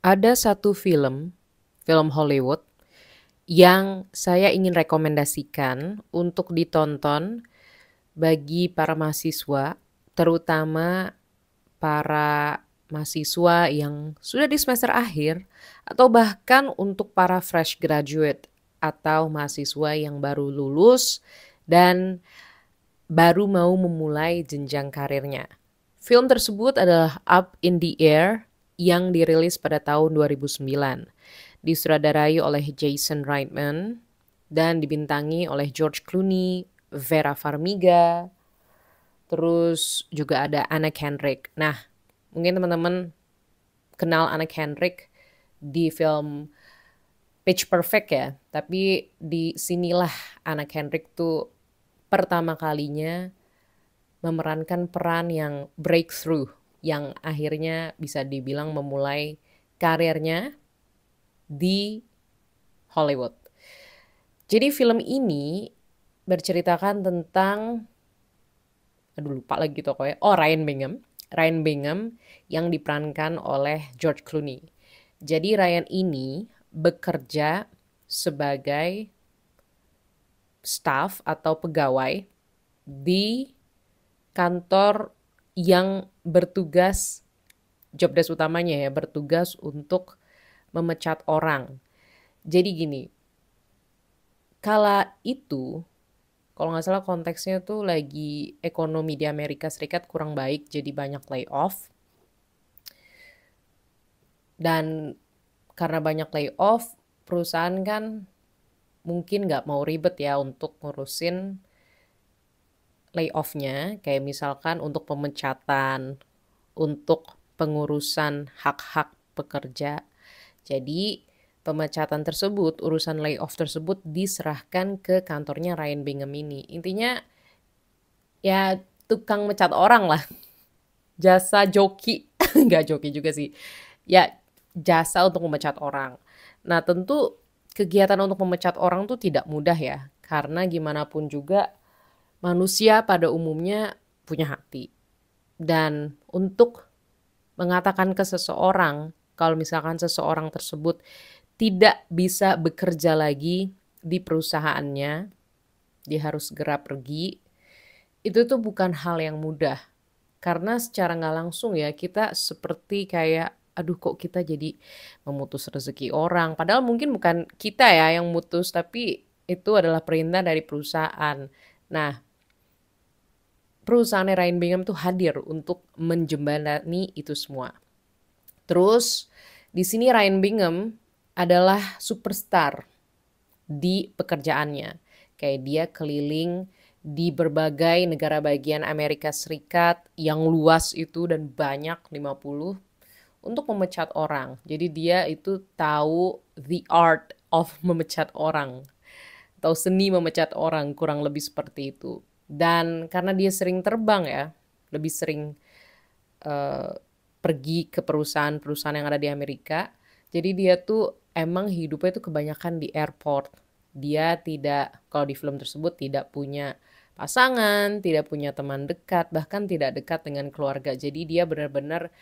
Ada satu film Hollywood yang saya ingin rekomendasikan untuk ditonton bagi para mahasiswa, terutama para mahasiswa yang sudah di semester akhir atau bahkan untuk para fresh graduate atau mahasiswa yang baru lulus dan baru mau memulai jenjang karirnya. Film tersebut adalah Up in the Air yang dirilis pada tahun 2009. Disutradarai oleh Jason Reitman dan dibintangi oleh George Clooney, Vera Farmiga, terus juga ada Anna Kendrick. Nah, mungkin teman-teman kenal Anna Kendrick di film Pitch Perfect ya, tapi di sinilah Anna Kendrick tuh pertama kalinya memerankan peran yang breakthrough, yang akhirnya bisa dibilang memulai karirnya di Hollywood. Jadi film ini berceritakan tentang, aduh lupa lagi tokonya, Ryan Bingham. Ryan Bingham yang diperankan oleh George Clooney. Jadi Ryan ini bekerja sebagai staff atau pegawai di kantor yang bertugas, job desk utamanya ya, bertugas untuk memecat orang. Jadi gini, kala itu kalau nggak salah konteksnya tuh lagi ekonomi di Amerika Serikat kurang baik, jadi banyak layoff. Dan karena banyak layoff, perusahaan kan mungkin nggak mau ribet ya untuk ngurusin layoff-nya, kayak misalkan untuk pemecatan, untuk pengurusan hak-hak pekerja. Jadi pemecatan tersebut, urusan layoff tersebut diserahkan ke kantornya Ryan Bingham ini. Intinya ya tukang mecat orang lah, jasa joki, nggak joki juga sih. Ya jasa untuk memecat orang. Nah tentu kegiatan untuk memecat orang tuh tidak mudah ya, karena gimana pun juga manusia pada umumnya punya hati. Dan untuk mengatakan ke seseorang, kalau misalkan seseorang tersebut tidak bisa bekerja lagi di perusahaannya, dia harus segera pergi, itu tuh bukan hal yang mudah. Karena secara nggak langsung ya kita seperti kayak, aduh kok kita jadi memutus rezeki orang. Padahal mungkin bukan kita ya yang mutus, tapi itu adalah perintah dari perusahaan. Nah, perusahaan Ryan Bingham tuh hadir untuk menjembatani itu semua. Terus di sini Ryan Bingham adalah superstar di pekerjaannya. Kayak dia keliling di berbagai negara bagian Amerika Serikat yang luas itu dan banyak 50 untuk memecat orang. Jadi dia itu tahu the art of memecat orang atau seni memecat orang, kurang lebih seperti itu. Dan karena dia sering terbang ya, lebih sering eh, pergi ke perusahaan-perusahaan yang ada di Amerika. Jadi dia tuh emang hidupnya tuh kebanyakan di airport. Dia tidak, kalau di film tersebut tidak punya pasangan, tidak punya teman dekat, bahkan tidak dekat dengan keluarga. Jadi dia benar-benar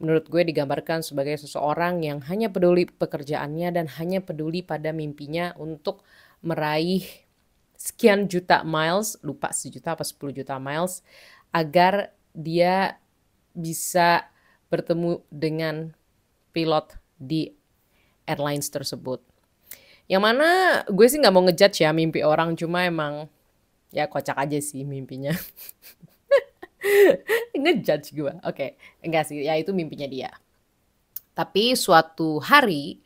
menurut gue digambarkan sebagai seseorang yang hanya peduli pekerjaannya dan hanya peduli pada mimpinya untuk meraih sekian juta miles, lupa sejuta apa 10 juta miles, agar dia bisa bertemu dengan pilot di airlines tersebut. Yang mana gue sih nggak mau ngejudge ya mimpi orang, cuma emang ya kocak aja sih mimpinya. Ngejudge gue, oke. Enggak sih, ya itu mimpinya dia. Tapi suatu hari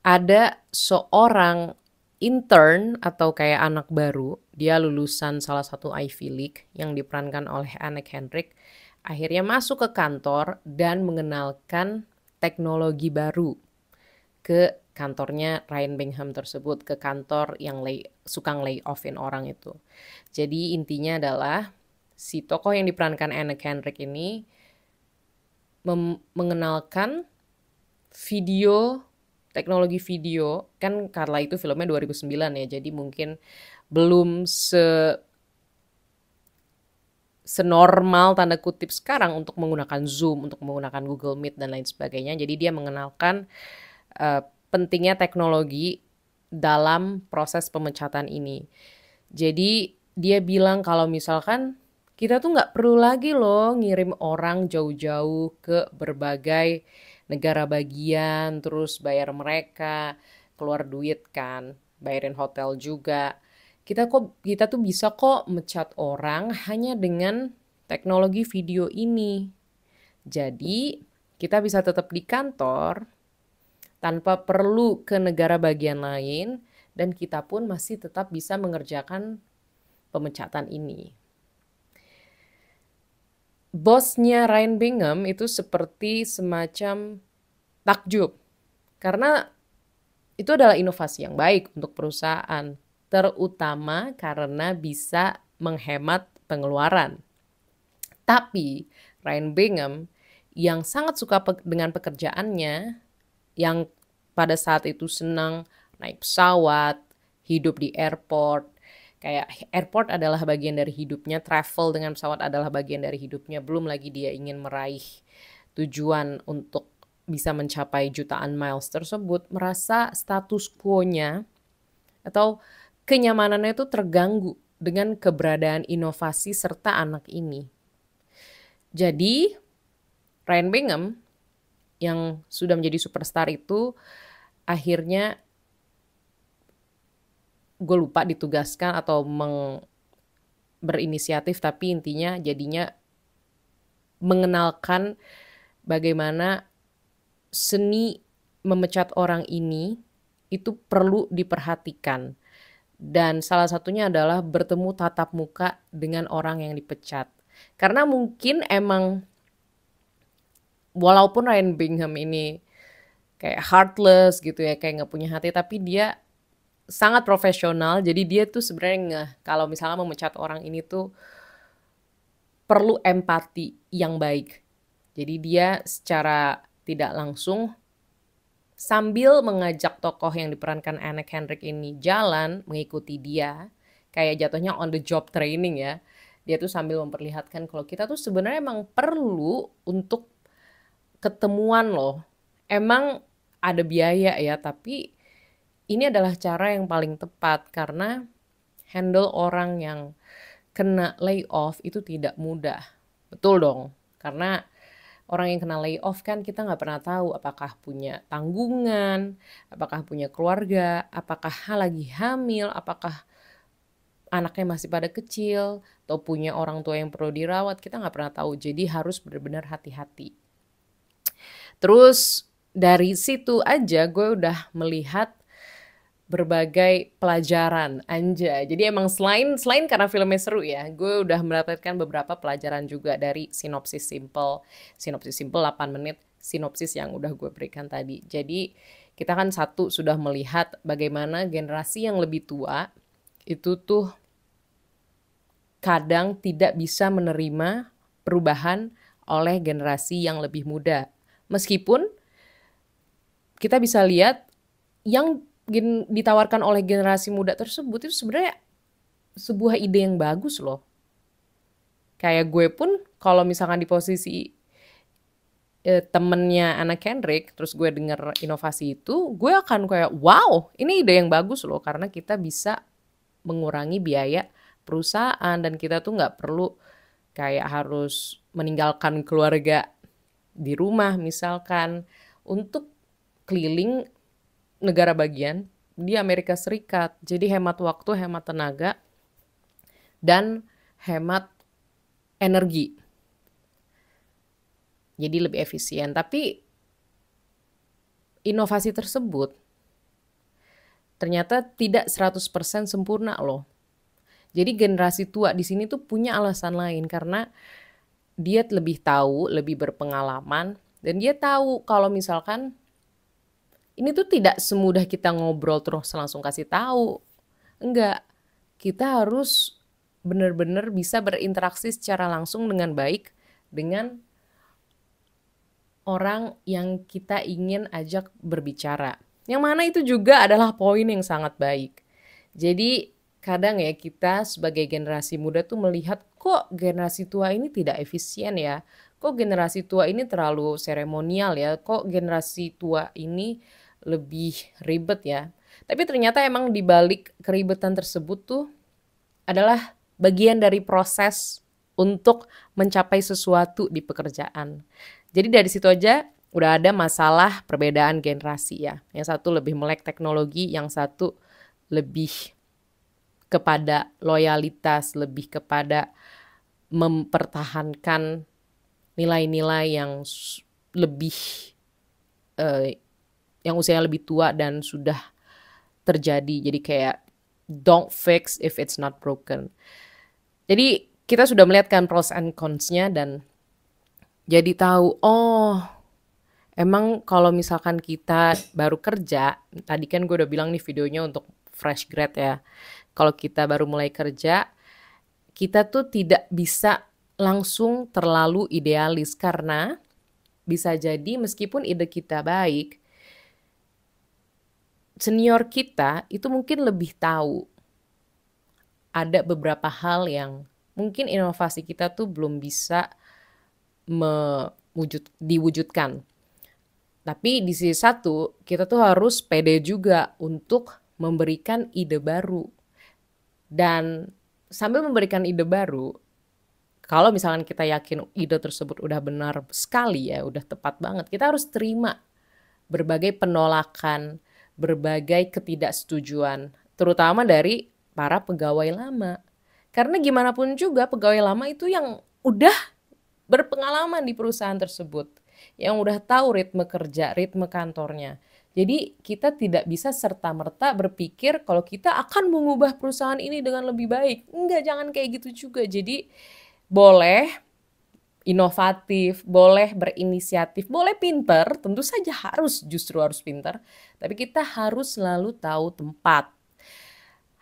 ada seorang intern atau kayak anak baru, dia lulusan salah satu Ivy League yang diperankan oleh Anna Kendrick, akhirnya masuk ke kantor dan mengenalkan teknologi baru ke kantornya Ryan Bingham tersebut, ke kantor yang suka lay offin orang itu. Jadi intinya adalah si tokoh yang diperankan Anna Kendrick ini mengenalkan video, teknologi video, kan kala itu filmnya 2009 ya, jadi mungkin belum senormal tanda kutip sekarang untuk menggunakan Zoom, untuk menggunakan Google Meet dan lain sebagainya. Jadi dia mengenalkan pentingnya teknologi dalam proses pemecatan ini. Jadi dia bilang kalau misalkan kita tuh nggak perlu lagi loh ngirim orang jauh-jauh ke berbagai negara bagian, terus bayar mereka, keluar duit kan, bayarin hotel juga. Kita tuh bisa kok mecat orang hanya dengan teknologi video ini. Jadi kita bisa tetap di kantor tanpa perlu ke negara bagian lain dan kita pun masih tetap bisa mengerjakan pemecatan ini. Bosnya Ryan Bingham itu seperti semacam takjub karena itu adalah inovasi yang baik untuk perusahaan, terutama karena bisa menghemat pengeluaran. Tapi Ryan Bingham yang sangat suka dengan pekerjaannya, yang pada saat itu senang naik pesawat, hidup di airport, kayak airport adalah bagian dari hidupnya, travel dengan pesawat adalah bagian dari hidupnya, belum lagi dia ingin meraih tujuan untuk bisa mencapai jutaan miles tersebut, merasa status quo-nya atau kenyamanannya itu terganggu dengan keberadaan inovasi serta anak ini. Jadi Ryan Bingham yang sudah menjadi superstar itu akhirnya gue lupa ditugaskan atau berinisiatif, tapi intinya jadinya mengenalkan bagaimana seni memecat orang ini itu perlu diperhatikan. Dan salah satunya adalah bertemu tatap muka dengan orang yang dipecat. Karena mungkin emang walaupun Ryan Bingham ini kayak heartless gitu ya, kayak nggak punya hati, tapi dia sangat profesional. Jadi dia tuh sebenarnya kalau misalnya memecat orang ini tuh perlu empati yang baik. Jadi dia secara tidak langsung sambil mengajak tokoh yang diperankan Anna Kendrick ini jalan mengikuti dia, kayak jatuhnya on the job training ya. Dia tuh sambil memperlihatkan kalau kita tuh sebenarnya emang perlu untuk ketemuan loh. Emang ada biaya ya, tapi ini adalah cara yang paling tepat karena handle orang yang kena layoff itu tidak mudah. Betul dong, karena orang yang kena layoff kan kita nggak pernah tahu apakah punya tanggungan, apakah punya keluarga, apakah lagi hamil, apakah anaknya masih pada kecil, atau punya orang tua yang perlu dirawat, kita nggak pernah tahu. Jadi harus benar-benar hati-hati. Terus dari situ aja gue udah melihat berbagai pelajaran jadi emang selain karena filmnya seru ya, gue udah mendapatkan beberapa pelajaran juga dari sinopsis simple 8 menit sinopsis yang udah gue berikan tadi. Jadi kita kan satu sudah melihat bagaimana generasi yang lebih tua itu tuh kadang tidak bisa menerima perubahan oleh generasi yang lebih muda. Meskipun kita bisa lihat yang ditawarkan oleh generasi muda tersebut itu sebenarnya sebuah ide yang bagus loh. Kayak gue pun kalau misalkan di posisi temennya Anna Kendrick, terus gue denger inovasi itu, gue akan kayak wow, ini ide yang bagus loh, karena kita bisa mengurangi biaya perusahaan dan kita tuh nggak perlu kayak harus meninggalkan keluarga di rumah misalkan untuk keliling negara bagian di Amerika Serikat. Jadi hemat waktu, hemat tenaga, dan hemat energi. Jadi lebih efisien. Tapi inovasi tersebut ternyata tidak 100% sempurna loh. Jadi generasi tua di sini tuh punya alasan lain karena dia lebih tahu, lebih berpengalaman, dan dia tahu kalau misalkan ini tuh tidak semudah kita ngobrol terus langsung kasih tahu. Enggak. Kita harus benar-benar bisa berinteraksi secara langsung dengan baik dengan orang yang kita ingin ajak berbicara. Yang mana itu juga adalah poin yang sangat baik. Jadi kadang ya kita sebagai generasi muda tuh melihat kok generasi tua ini tidak efisien ya, kok generasi tua ini terlalu seremonial ya, kok generasi tua ini lebih ribet ya. Tapi ternyata emang di balik keribetan tersebut tuh adalah bagian dari proses untuk mencapai sesuatu di pekerjaan. Jadi dari situ aja udah ada masalah perbedaan generasi ya. Yang satu lebih melek teknologi, yang satu lebih kepada loyalitas, lebih kepada mempertahankan nilai-nilai yang lebih yang usianya lebih tua dan sudah terjadi. Jadi kayak don't fix if it's not broken. Jadi kita sudah melihat kan pros and cons-nya dan jadi tahu, oh emang kalau misalkan kita baru kerja, tadi kan gue udah bilang nih videonya untuk fresh grad ya. Kalau kita baru mulai kerja, kita tuh tidak bisa langsung terlalu idealis karena bisa jadi meskipun ide kita baik, senior kita itu mungkin lebih tahu ada beberapa hal yang mungkin inovasi kita tuh belum bisa diwujudkan. Tapi di sisi satu, kita tuh harus pede juga untuk memberikan ide baru. Dan sambil memberikan ide baru, kalau misalkan kita yakin ide tersebut udah benar sekali ya, udah tepat banget, kita harus terima berbagai penolakan, berbagai ketidaksetujuan, terutama dari para pegawai lama. Karena gimana pun juga pegawai lama itu yang udah berpengalaman di perusahaan tersebut, yang udah tahu ritme kerja, ritme kantornya. Jadi kita tidak bisa serta-merta berpikir kalau kita akan mengubah perusahaan ini dengan lebih baik. Enggak, jangan kayak gitu juga. Jadi boleh inovatif, boleh berinisiatif, boleh pinter, tentu saja justru harus pinter. Tapi kita harus selalu tahu tempat,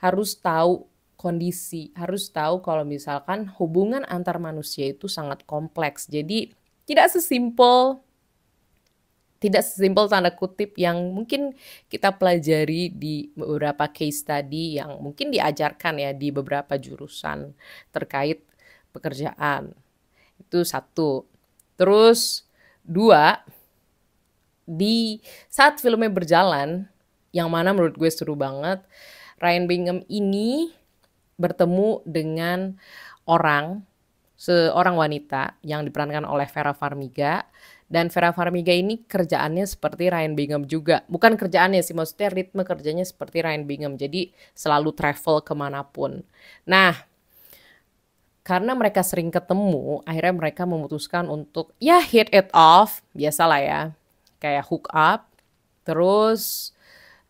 harus tahu kondisi, harus tahu kalau misalkan hubungan antar manusia itu sangat kompleks. Jadi tidak sesimpel tanda kutip yang mungkin kita pelajari di beberapa case study yang mungkin diajarkan ya di beberapa jurusan terkait pekerjaan. Itu satu. Terus dua, di saat filmnya berjalan, yang mana menurut gue seru banget, Ryan Bingham ini bertemu dengan seorang wanita yang diperankan oleh Vera Farmiga. Dan Vera Farmiga ini kerjaannya seperti Ryan Bingham juga. Bukan kerjaannya sih, maksudnya ritme kerjanya seperti Ryan Bingham. Jadi selalu travel kemanapun. Nah, karena mereka sering ketemu, akhirnya mereka memutuskan untuk ya hit it off. Biasalah ya, kayak hook up. Terus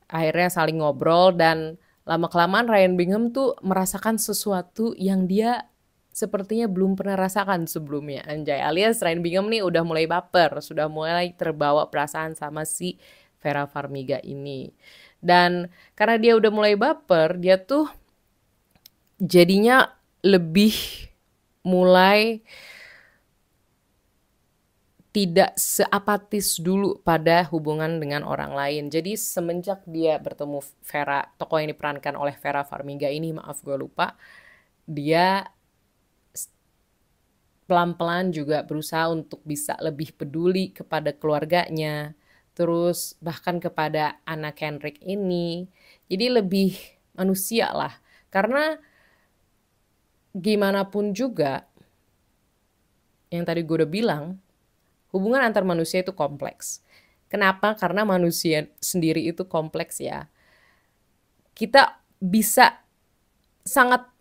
akhirnya saling ngobrol dan lama-kelamaan Ryan Bingham tuh merasakan sesuatu yang dia sepertinya belum pernah rasakan sebelumnya. Anjay, alias Ryan Bingham nih udah mulai baper, sudah mulai terbawa perasaan sama si Vera Farmiga ini. Dan karena dia udah mulai baper, dia tuh jadinya lebih mulai tidak seapatis dulu pada hubungan dengan orang lain. Jadi semenjak dia bertemu Vera, tokoh yang diperankan oleh Vera Farmiga ini, maaf gue lupa, dia pelan-pelan juga berusaha untuk bisa lebih peduli kepada keluarganya, terus bahkan kepada anak Henrik ini. Jadi lebih manusia lah. Karena gimana pun juga, yang tadi gue udah bilang, hubungan antar manusia itu kompleks. Kenapa? Karena manusia sendiri itu kompleks ya. Kita bisa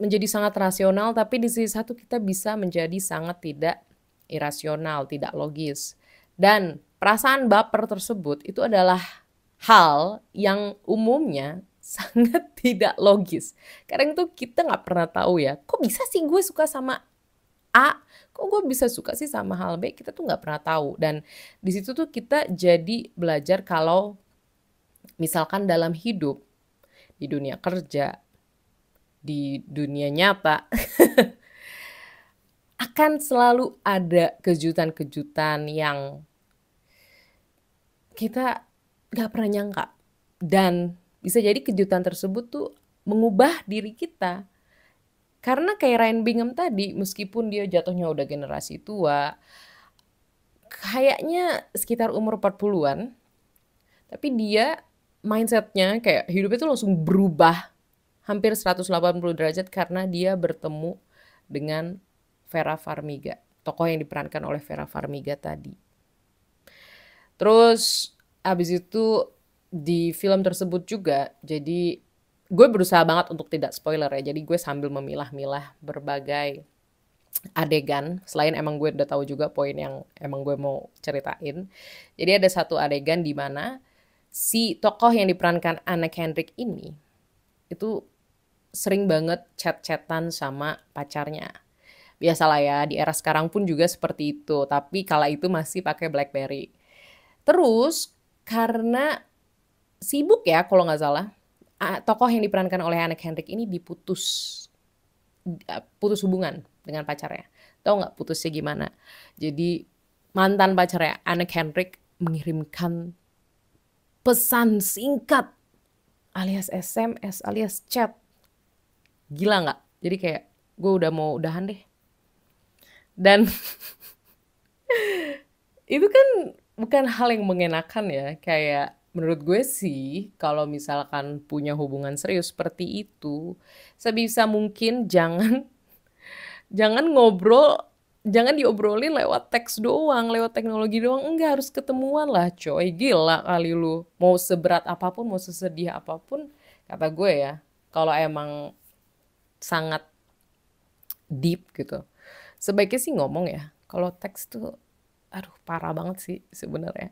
menjadi sangat rasional, tapi di sisi satu kita bisa menjadi sangat tidak irasional, tidak logis. Dan perasaan baper tersebut itu adalah hal yang umumnya sangat tidak logis. Kadang tuh kita nggak pernah tahu ya, kok bisa sih gue suka sama A, kok gue bisa suka sih sama hal B, kita tuh nggak pernah tahu. Dan di situ tuh kita jadi belajar kalau misalkan dalam hidup, di dunia kerja, di dunia nyata, akan selalu ada kejutan-kejutan yang kita nggak pernah nyangka. Dan bisa jadi kejutan tersebut tuh mengubah diri kita. Karena kayak Ryan Bingham tadi, meskipun dia jatuhnya udah generasi tua, kayaknya sekitar umur 40-an, tapi dia mindsetnya kayak hidupnya tuh langsung berubah hampir 180 derajat karena dia bertemu dengan Vera Farmiga, tokoh yang diperankan oleh Vera Farmiga tadi. Terus abis itu di film tersebut juga, jadi gue berusaha banget untuk tidak spoiler ya, jadi gue sambil memilah-milah berbagai adegan, selain emang gue udah tahu juga poin yang emang gue mau ceritain. Jadi ada satu adegan di mana si tokoh yang diperankan Anna Kendrick ini itu sering banget chat-chatan sama pacarnya. Biasalah ya, di era sekarang pun juga seperti itu, tapi kala itu masih pakai BlackBerry. Terus karena sibuk ya kalau nggak salah, tokoh yang diperankan oleh Anna Kendrick ini putus hubungan dengan pacarnya. Tahu nggak putusnya gimana? Jadi mantan pacarnya Anna Kendrick mengirimkan pesan singkat alias SMS alias chat. Gila nggak? Jadi kayak gue udah mau udahan deh. Dan itu kan bukan hal yang mengenakan ya. Kayak menurut gue sih kalau misalkan punya hubungan serius seperti itu, sebisa mungkin jangan ngobrol, jangan diobrolin lewat teks doang, lewat teknologi doang. Enggak, harus ketemuan lah coy. Gila kali lu. Mau seberat apapun, mau sesedih apapun, kata gue ya, kalau emang sangat deep gitu, sebaiknya sih ngomong ya. Kalau teks tuh, aduh parah banget sih sebenarnya.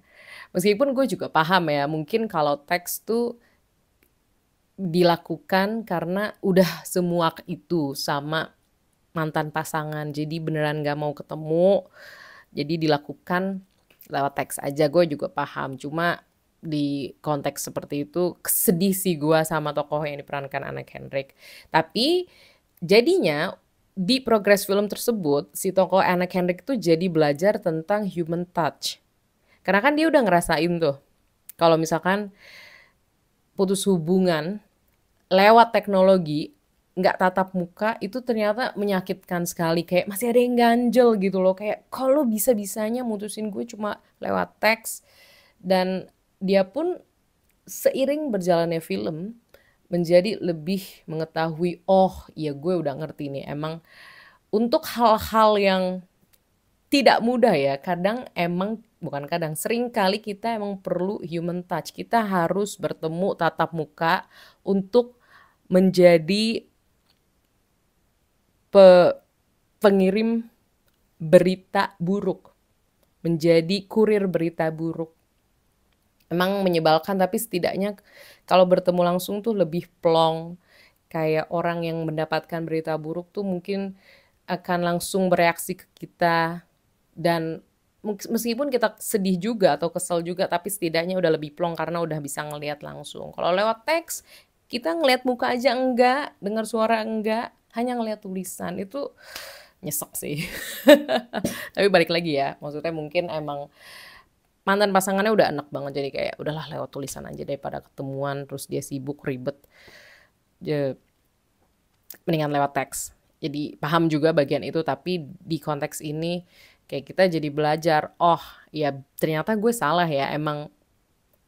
Meskipun gue juga paham ya, mungkin kalau teks tuh dilakukan karena udah semua itu sama mantan pasangan, jadi beneran gak mau ketemu, jadi dilakukan lewat teks aja. Gue juga paham, cuma di konteks seperti itu sedih sih gue sama tokoh yang diperankan Anna Kendrick. Tapi jadinya di progres film tersebut si tokoh Anna Kendrick tuh jadi belajar tentang human touch, karena kan dia udah ngerasain tuh kalau misalkan putus hubungan lewat teknologi, nggak tatap muka, itu ternyata menyakitkan sekali. Kayak masih ada yang ganjel gitu loh. Kayak kalau bisa-bisanya mutusin gue cuma lewat teks. Dan dia pun seiring berjalannya film menjadi lebih mengetahui, oh iya gue udah ngerti nih. Emang untuk hal-hal yang tidak mudah ya, kadang emang bukan kadang, sering kali kita emang perlu human touch. Kita harus bertemu tatap muka untuk menjadi pengirim berita buruk, menjadi kurir berita buruk. Emang menyebalkan, tapi setidaknya kalau bertemu langsung tuh lebih plong. Kayak orang yang mendapatkan berita buruk tuh mungkin akan langsung bereaksi ke kita, dan meskipun kita sedih juga atau kesel juga, tapi setidaknya udah lebih plong karena udah bisa ngelihat langsung. Kalau lewat teks, kita ngelihat muka aja enggak, dengar suara enggak, hanya ngelihat tulisan, itu nyesek sih. Tapi balik lagi ya, maksudnya mungkin emang mantan pasangannya udah enak banget, jadi kayak udahlah lewat tulisan aja daripada ketemuan terus dia sibuk ribet. Mendingan lewat teks. Jadi paham juga bagian itu, tapi di konteks ini kayak kita jadi belajar, oh ya ternyata gue salah ya, emang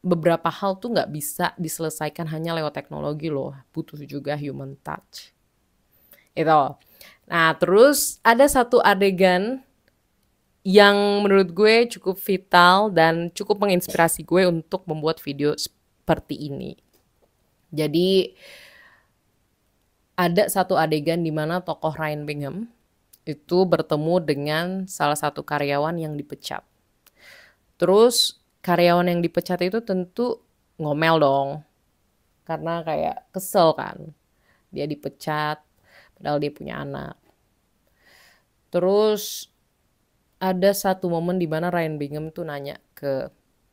beberapa hal tuh nggak bisa diselesaikan hanya lewat teknologi loh, butuh juga human touch. Itu. Nah terus ada satu adegan yang menurut gue cukup vital dan cukup menginspirasi gue untuk membuat video seperti ini. Jadi ada satu adegan di mana tokoh Ryan Bingham itu bertemu dengan salah satu karyawan yang dipecat. Terus karyawan yang dipecat itu tentu ngomel dong, karena kayak kesel kan. Dia dipecat, padahal dia punya anak. Terus ada satu momen di mana Ryan Bingham tuh nanya ke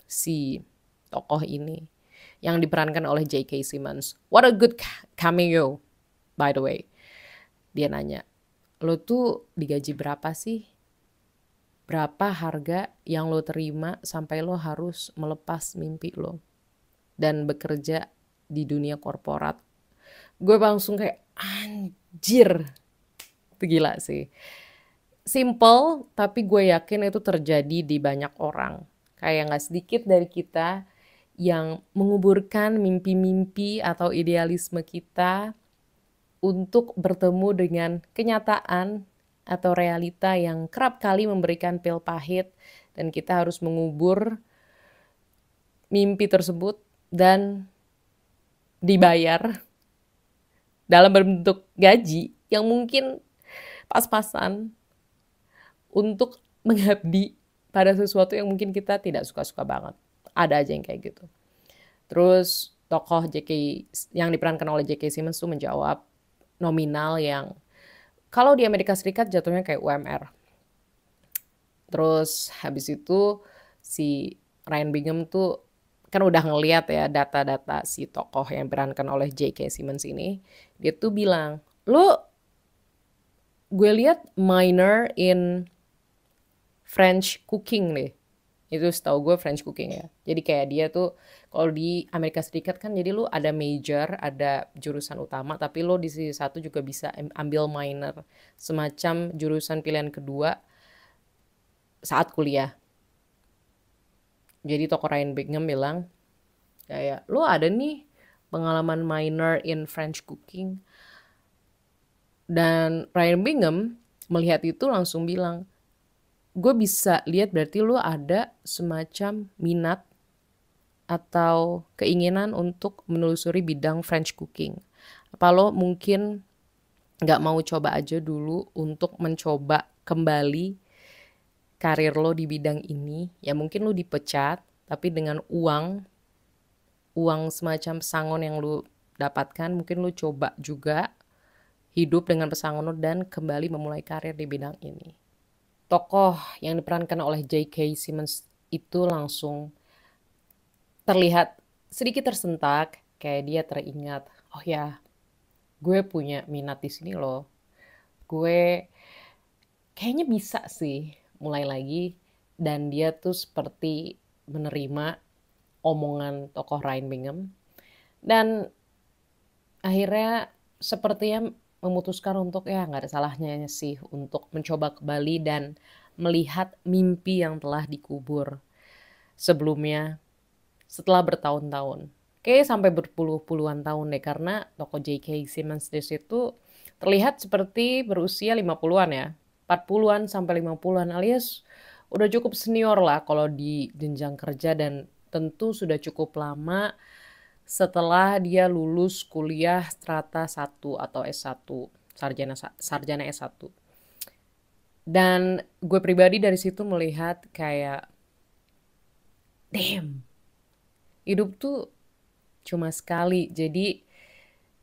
si tokoh ini, yang diperankan oleh J.K. Simmons. What a good cameo, by the way. Dia nanya, lo tuh digaji berapa sih? Berapa harga yang lo terima sampai lo harus melepas mimpi lo dan bekerja di dunia korporat gue langsung kayak anjir, itu gila sih. Simple, tapi gue yakin itu terjadi di banyak orang. Kayak nggak sedikit dari kita yang menguburkan mimpi-mimpi atau idealisme kita untuk bertemu dengan kenyataan atau realita yang kerap kali memberikan pil pahit, dan kita harus mengubur mimpi tersebut dan dibayar dalam bentuk gaji yang mungkin pas-pasan untuk mengabdi pada sesuatu yang mungkin kita tidak suka-suka banget. Ada aja yang kayak gitu. Terus tokoh JK yang diperankan oleh J.K. Simmons tuh menjawab nominal yang kalau di Amerika Serikat jatuhnya kayak UMR. Terus habis itu si Ryan Bingham tuh kan udah ngeliat ya data-data si tokoh yang diperankan oleh J.K. Simmons ini. Dia tuh bilang, gue lihat minor in French cooking deh. Itu setahu gue French cooking ya. Jadi kayak dia tuh kalau di Amerika Serikat kan jadi lu ada major, ada jurusan utama, tapi lo di sisi satu juga bisa ambil minor, semacam jurusan pilihan kedua saat kuliah. Jadi tokoh Ryan Bingham bilang kayak lo ada nih pengalaman minor in French cooking. Dan Ryan Bingham melihat itu langsung bilang, gue bisa lihat berarti lo ada semacam minat atau keinginan untuk menelusuri bidang French cooking. Apa lo mungkin gak mau coba aja dulu untuk mencoba kembali karir lo di bidang ini? Ya mungkin lo dipecat, tapi dengan uang semacam pesangon yang lo dapatkan, mungkin lo coba juga hidup dengan pesangon lo dan kembali memulai karir di bidang ini. Tokoh yang diperankan oleh J.K. Simmons itu langsung terlihat sedikit tersentak, kayak dia teringat, oh ya, gue punya minat di sini loh. Gue kayaknya bisa sih mulai lagi. Dan dia tuh seperti menerima omongan tokoh Ryan Bingham. Dan akhirnya sepertinya memutuskan untuk ya nggak ada salahnya sih untuk mencoba kembali dan melihat mimpi yang telah dikubur sebelumnya setelah bertahun-tahun. Kayak sampai berpuluh-puluhan tahun deh, karena tokoh J.K. Simmons di situ terlihat seperti berusia 50-an ya. 40-an sampai 50-an alias udah cukup senior lah kalau di jenjang kerja, dan tentu sudah cukup lama setelah dia lulus kuliah strata 1 atau S1, sarjana S1. Dan gue pribadi dari situ melihat kayak, damn, hidup tuh cuma sekali. Jadi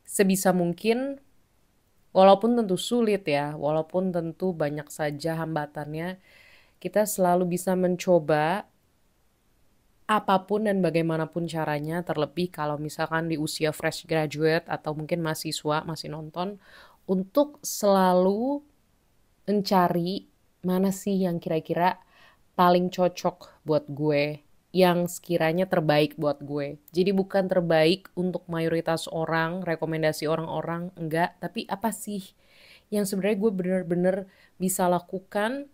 sebisa mungkin, walaupun tentu sulit ya, walaupun tentu banyak saja hambatannya, kita selalu bisa mencoba apapun dan bagaimanapun caranya, terlebih kalau misalkan di usia fresh graduate atau mungkin mahasiswa masih nonton, untuk selalu mencari mana sih yang kira-kira paling cocok buat gue, yang sekiranya terbaik buat gue. Jadi bukan terbaik untuk mayoritas orang, rekomendasi orang-orang, enggak, tapi apa sih yang sebenarnya gue bener-bener bisa lakukan,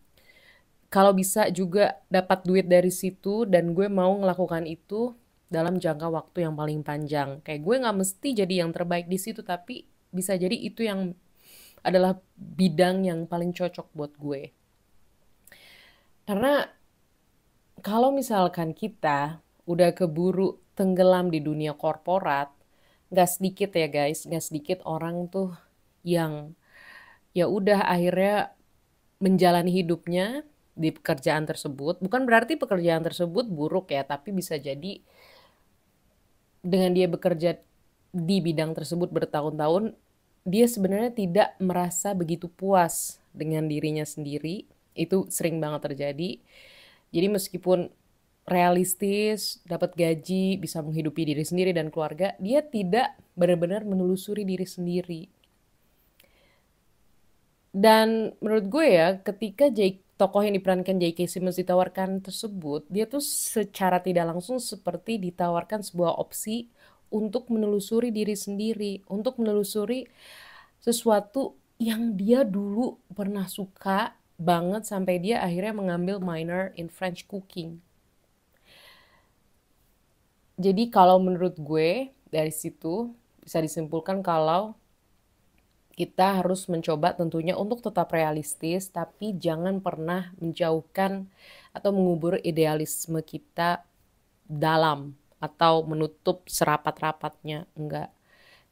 kalau bisa juga dapat duit dari situ, dan gue mau ngelakukan itu dalam jangka waktu yang paling panjang. Kayak gue gak mesti jadi yang terbaik di situ, tapi bisa jadi itu yang adalah bidang yang paling cocok buat gue. Karena kalau misalkan kita udah keburu tenggelam di dunia korporat, gak sedikit ya guys, gak sedikit orang tuh yang ya udah akhirnya menjalani hidupnya di pekerjaan tersebut. Bukan berarti pekerjaan tersebut buruk ya, tapi bisa jadi dengan dia bekerja di bidang tersebut bertahun-tahun, dia sebenarnya tidak merasa begitu puas dengan dirinya sendiri. Itu sering banget terjadi. Jadi meskipun realistis, dapat gaji, bisa menghidupi diri sendiri dan keluarga, dia tidak benar-benar menelusuri diri sendiri. Dan menurut gue ya, ketika tokoh yang diperankan J.K. Simmons ditawarkan tersebut, dia tuh secara tidak langsung seperti ditawarkan sebuah opsi untuk menelusuri diri sendiri, untuk menelusuri sesuatu yang dia dulu pernah suka banget sampai dia akhirnya mengambil minor in French cooking. Jadi kalau menurut gue dari situ bisa disimpulkan kalau kita harus mencoba tentunya untuk tetap realistis, tapi jangan pernah menjauhkan atau mengubur idealisme kita dalam atau menutup serapat-rapatnya. Enggak.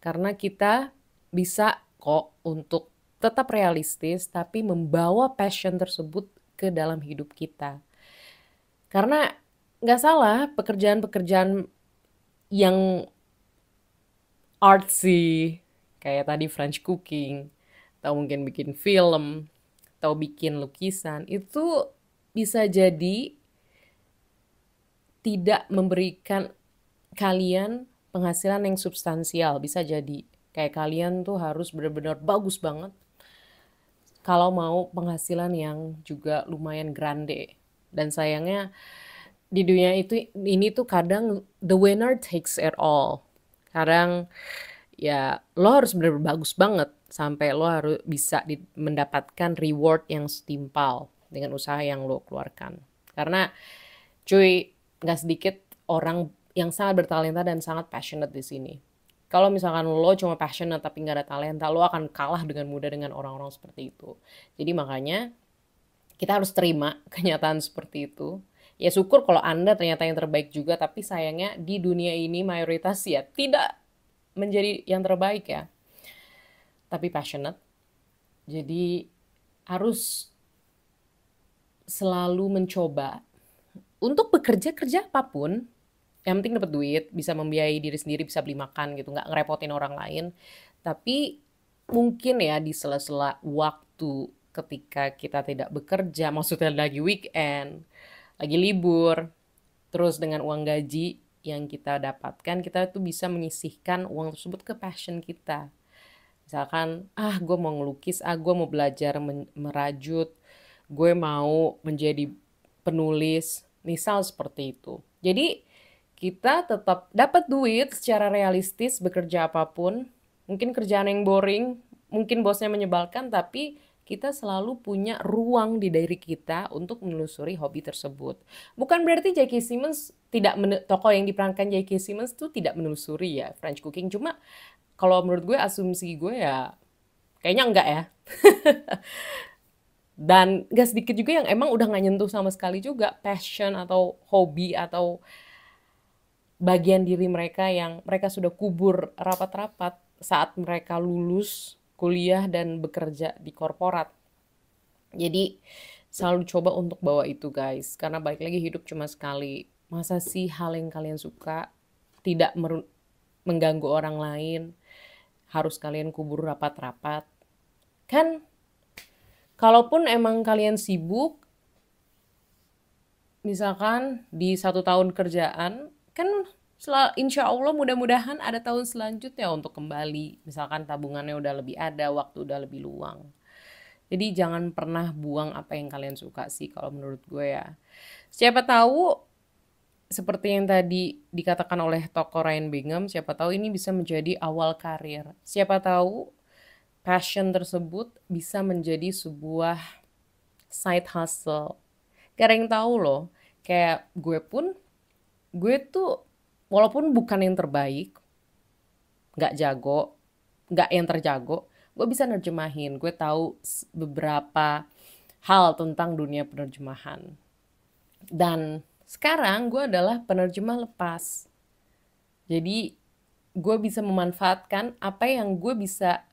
Karena kita bisa kok untuk tetap realistis, tapi membawa passion tersebut ke dalam hidup kita. Karena nggak salah pekerjaan-pekerjaan yang artsy, kayak tadi French cooking, atau mungkin bikin film, atau bikin lukisan, itu bisa jadi tidak memberikan kalian penghasilan yang substansial. Bisa jadi kayak kalian tuh harus benar-benar bagus banget kalau mau penghasilan yang juga lumayan grande. Dan sayangnya di dunia ini tuh kadang the winner takes it all. Kadang ya lo harus benar-benar bagus banget sampai lo harus bisa mendapatkan reward yang setimpal dengan usaha yang lo keluarkan. Karena cuy, nggak sedikit orang yang sangat bertalenta dan sangat passionate di sini. Kalau misalkan lo cuma passionate tapi nggak ada talenta, lo akan kalah dengan mudah dengan orang-orang seperti itu. Jadi makanya kita harus terima kenyataan seperti itu. Ya syukur kalau Anda ternyata yang terbaik juga, tapi sayangnya di dunia ini mayoritas ya tidak menjadi yang terbaik ya. Tapi passionate. Jadi harus selalu mencoba untuk bekerja kerja apapun. Yang penting dapat duit, bisa membiayai diri sendiri, bisa beli makan gitu, nggak ngerepotin orang lain. Tapi mungkin ya di sela-sela waktu ketika kita tidak bekerja, maksudnya lagi weekend, lagi libur, terus dengan uang gaji yang kita dapatkan, kita tuh bisa menyisihkan uang tersebut ke passion kita. Misalkan, gue mau ngelukis, gue mau belajar merajut, gue mau menjadi penulis, misal seperti itu. Jadi kita tetap dapat duit secara realistis bekerja apapun. Mungkin kerjaan yang boring, mungkin bosnya menyebalkan, tapi kita selalu punya ruang di diri kita untuk menelusuri hobi tersebut. Bukan berarti J.K. Simmons tokoh yang diperankan J.K. Simmons itu tidak menelusuri ya French cooking. Cuma kalau menurut gue, asumsi gue ya kayaknya enggak ya. Dan gak sedikit juga yang emang udah gak nyentuh sama sekali juga passion atau hobi atau bagian diri mereka yang mereka sudah kubur rapat-rapat saat mereka lulus kuliah dan bekerja di korporat. Jadi selalu coba untuk bawa itu guys, karena balik lagi hidup cuma sekali. Masa sih hal yang kalian suka tidak mengganggu orang lain harus kalian kubur rapat-rapat? Kan kalaupun emang kalian sibuk, misalkan di 1 tahun kerjaan, kan insya Allah mudah-mudahan ada tahun selanjutnya untuk kembali. Misalkan tabungannya udah lebih ada, waktu udah lebih luang. Jadi jangan pernah buang apa yang kalian suka sih kalau menurut gue ya. Siapa tahu seperti yang tadi dikatakan oleh tokoh Ryan Bingham, siapa tahu ini bisa menjadi awal karir. Siapa tahu passion tersebut bisa menjadi sebuah side hustle. Gak ada yang tahu loh. Kayak gue tuh walaupun bukan yang terbaik, gak jago, gak yang terjago, gue bisa nerjemahin. Gue tahu beberapa hal tentang dunia penerjemahan. Dan sekarang gue adalah penerjemah lepas. Jadi gue bisa memanfaatkan apa yang gue bisa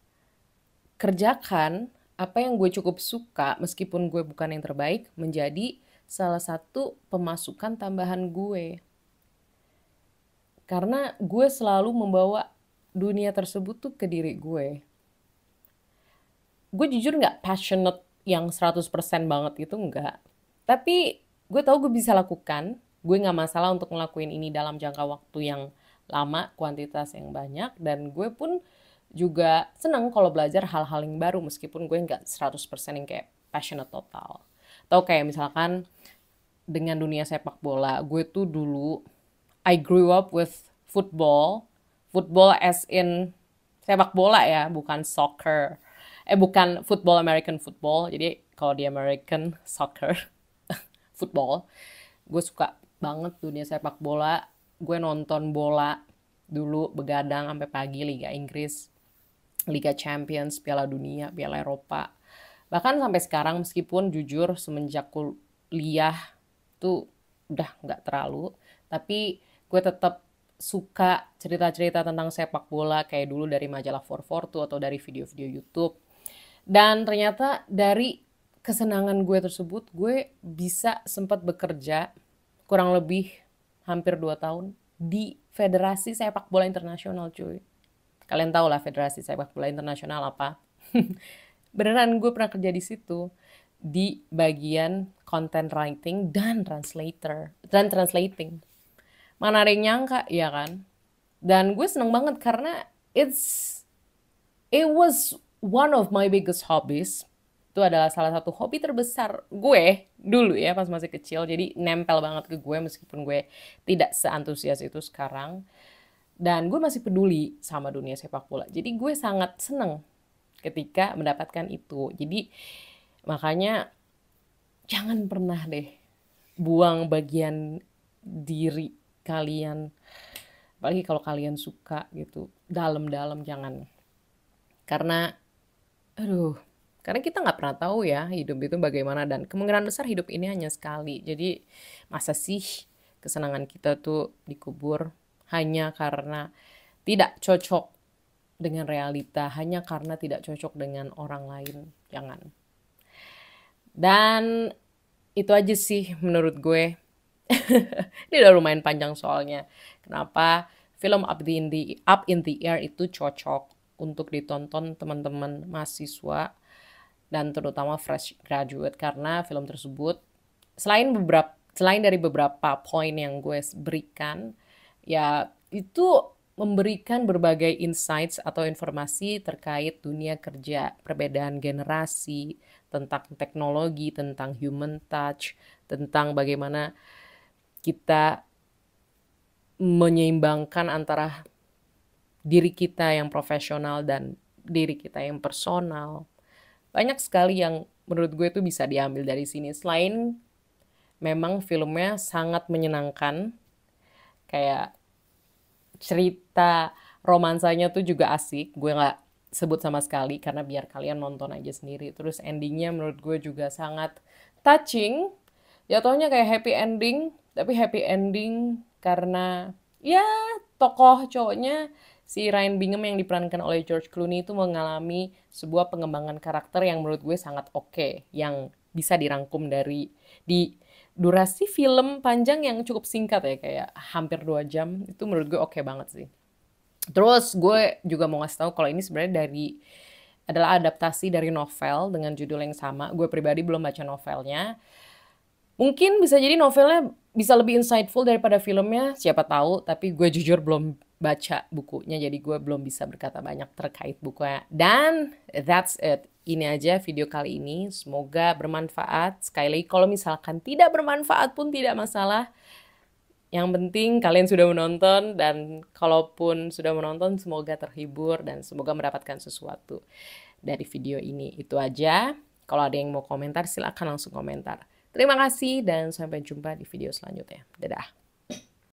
kerjakan, apa yang gue cukup suka meskipun gue bukan yang terbaik, menjadi salah satu pemasukan tambahan gue. Karena gue selalu membawa dunia tersebut tuh ke diri gue. Gue jujur gak passionate yang 100% banget itu enggak. Tapi gue tahu gue bisa lakukan. Gue gak masalah untuk ngelakuin ini dalam jangka waktu yang lama, kuantitas yang banyak. Dan gue pun juga senang kalau belajar hal-hal yang baru meskipun gue gak 100% yang kayak passionate total. Atau kayak misalkan dengan dunia sepak bola, gue tuh dulu I grew up with football, Football as in sepak bola ya, bukan soccer. Bukan football, American football. Jadi kalau di American soccer, football. Gue suka banget dunia sepak bola. Gue nonton bola dulu begadang sampai pagi, Liga Inggris, Liga Champions, Piala Dunia, Piala Eropa. Bahkan sampai sekarang meskipun jujur semenjak kuliah tuh udah nggak terlalu, tapi gue tetap suka cerita-cerita tentang sepak bola kayak dulu dari majalah 442 atau dari video-video YouTube. Dan ternyata dari kesenangan gue tersebut, gue bisa sempat bekerja kurang lebih hampir 2 tahun di Federasi Sepak Bola Internasional, cuy. Kalian tahu lah Federasi Sepak Bola Internasional apa. Beneran gue pernah kerja di situ di bagian content writing dan translating. Mana ada yang nyangka, ya kan? Dan gue seneng banget karena it was one of my biggest hobbies. Itu adalah salah satu hobi terbesar gue dulu ya pas masih kecil. Jadi nempel banget ke gue meskipun gue tidak seantusias itu sekarang. Dan gue masih peduli sama dunia sepak bola. Jadi gue sangat seneng ketika mendapatkan itu. Jadi makanya jangan pernah deh buang bagian diri kalian. Apalagi kalau kalian suka gitu. Dalam-dalam jangan. Karena kita nggak pernah tahu ya hidup itu bagaimana, dan kemungkinan besar hidup ini hanya sekali. Jadi masa sih kesenangan kita tuh dikubur hanya karena tidak cocok dengan realita, hanya karena tidak cocok dengan orang lain. Jangan. Dan itu aja sih menurut gue. Ini udah lumayan panjang soalnya. Kenapa film Up in the Air itu cocok untuk ditonton teman-teman mahasiswa dan terutama fresh graduate, karena film tersebut selain dari beberapa poin yang gue berikan, ya itu memberikan berbagai insights atau informasi terkait dunia kerja, perbedaan generasi, tentang teknologi, tentang human touch, tentang bagaimana kita menyeimbangkan antara diri kita yang profesional dan diri kita yang personal. Banyak sekali yang menurut gue itu bisa diambil dari sini. Selain memang filmnya sangat menyenangkan, kayak cerita romansanya tuh juga asik. Gue gak sebut sama sekali karena biar kalian nonton aja sendiri. Terus endingnya menurut gue juga sangat touching. Jatuhnya kayak happy ending, tapi happy ending karena ya tokoh cowoknya si Ryan Bingham yang diperankan oleh George Clooney itu mengalami sebuah pengembangan karakter yang menurut gue sangat oke, yang bisa dirangkum di durasi film panjang yang cukup singkat ya, kayak hampir 2 jam. Itu menurut gue oke banget sih. Terus gue juga mau ngasih tahu kalau ini sebenarnya adalah adaptasi dari novel dengan judul yang sama. Gue pribadi belum baca novelnya. Mungkin bisa jadi novelnya bisa lebih insightful daripada filmnya, siapa tahu. Tapi gue jujur belum baca bukunya, jadi gue belum bisa berkata banyak terkait bukunya. Dan that's it. Ini aja video kali ini. Semoga bermanfaat. Sekali lagi kalau misalkan tidak bermanfaat pun tidak masalah. Yang penting kalian sudah menonton, dan kalaupun sudah menonton semoga terhibur dan semoga mendapatkan sesuatu dari video ini. Itu aja. Kalau ada yang mau komentar silakan langsung komentar. Terima kasih dan sampai jumpa di video selanjutnya. Dadah.